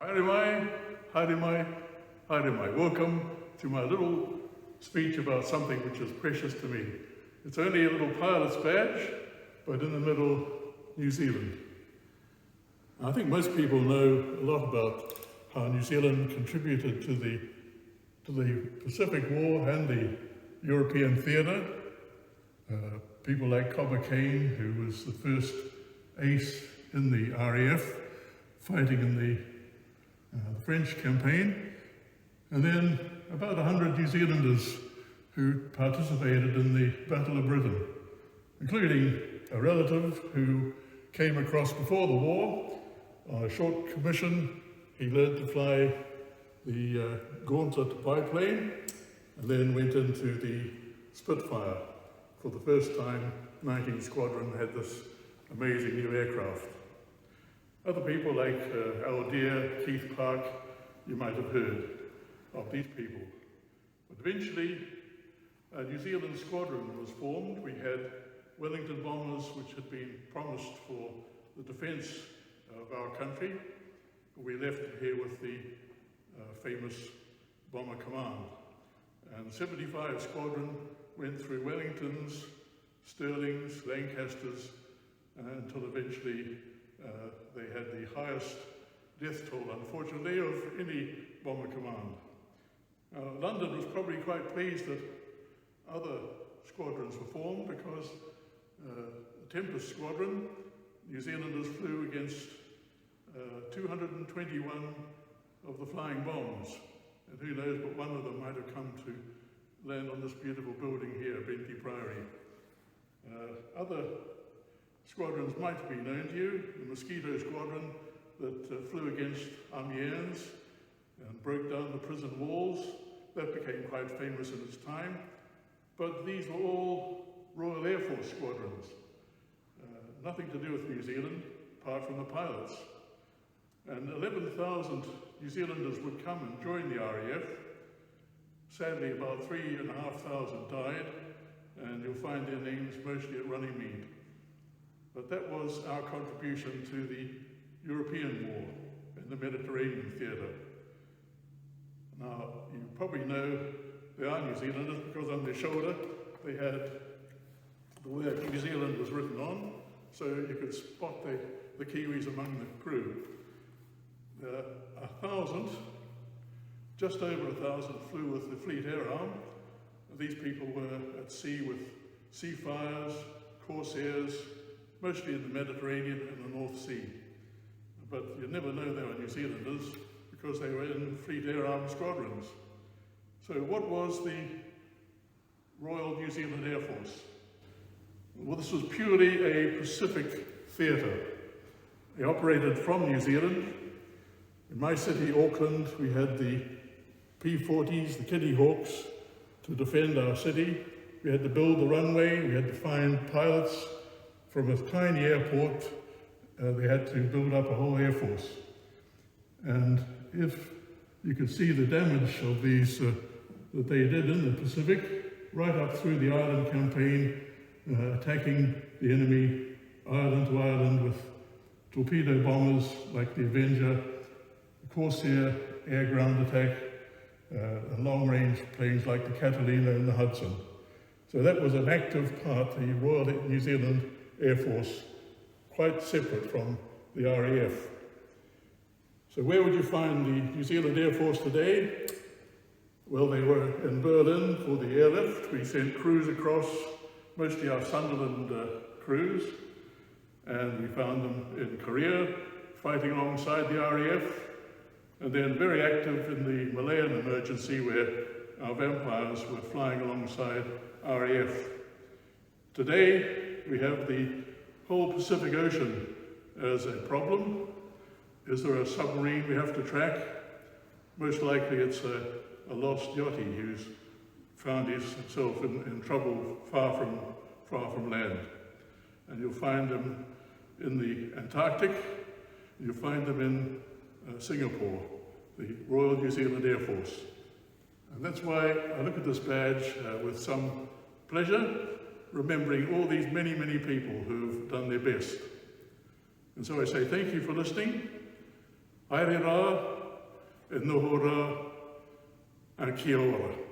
Haere mai, haere mai, haere mai. Welcome to my little speech about something which is precious to me. It's only a little pilot's badge, but in the middle, New Zealand. I think most people know a lot about how New Zealand contributed to the Pacific War and the European theatre. People like Cobber Kane, who was the first ace in the RAF, fighting in the French campaign, and then about 100 New Zealanders who participated in the Battle of Britain, including a relative who came across before the war on a short commission. He learned to fly the Gauntlet biplane and then went into the Spitfire. For the first time, 19th Squadron had this amazing new aircraft. Other people like Al Deere, Keith Park, you might have heard of these people. But eventually, a New Zealand squadron was formed. We had Wellington bombers, which had been promised for the defence of our country. We left it here with the famous Bomber Command. And 75 Squadron went through Wellingtons, Stirlings, Lancasters, until eventually they had the highest death toll, unfortunately, of any Bomber Command. London was probably quite pleased that other squadrons were formed because the Tempest Squadron, New Zealanders flew against 221 of the flying bombs. And who knows, but one of them might have come to land on this beautiful building here, Bentley Priory. Other squadrons might be known to you. The Mosquito Squadron that flew against Amiens and broke down the prison walls. That became quite famous in its time. But these were all Royal Air Force squadrons. Nothing to do with New Zealand, apart from the pilots. And 11,000 New Zealanders would come and join the RAF. Sadly, about 3,500 died, and you'll find their names mostly at Runnymede. But that was our contribution to the European War in the Mediterranean theatre. Now, you probably know they are New Zealanders because on their shoulder they had the word New Zealand was written on, so you could spot the Kiwis among the crew. 1,000, just over 1,000 flew with the Fleet Air Arm. These people were at sea with sea fires, corsairs, mostly in the Mediterranean and the North Sea. But you never know they were New Zealanders because they were in Fleet Air Arm squadrons. So what was the Royal New Zealand Air Force? Well, this was purely a Pacific theatre. They operated from New Zealand. In my city, Auckland, we had the P-40s, the Kitty Hawks, to defend our city. We had to build the runway, we had to find pilots. From a tiny airport, they had to build up a whole air force. And if you could see the damage of these that they did in the Pacific, right up through the Ireland campaign, attacking the enemy island to island with torpedo bombers like the Avenger, the Corsair air-ground attack, and long-range planes like the Catalina and the Hudson. So that was an active part, the Royal New Zealand Air Force, quite separate from the RAF. So where would you find the New Zealand Air Force today? Well, they were in Berlin for the airlift. We sent crews across, mostly our Sunderland crews, and we found them in Korea, fighting alongside the RAF, and then very active in the Malayan emergency where our vampires were flying alongside RAF. Today, we have the whole Pacific Ocean as a problem. Is there a submarine we have to track? Most likely it's a lost yachty who's found himself in trouble far from land. And you'll find them in the Antarctic, you'll find them in Singapore, the Royal New Zealand Air Force. And that's why I look at this badge with some pleasure, remembering all these many, many people who've done their best. And so I say thank you for listening. Aere rā, e noho rā, a kia ora.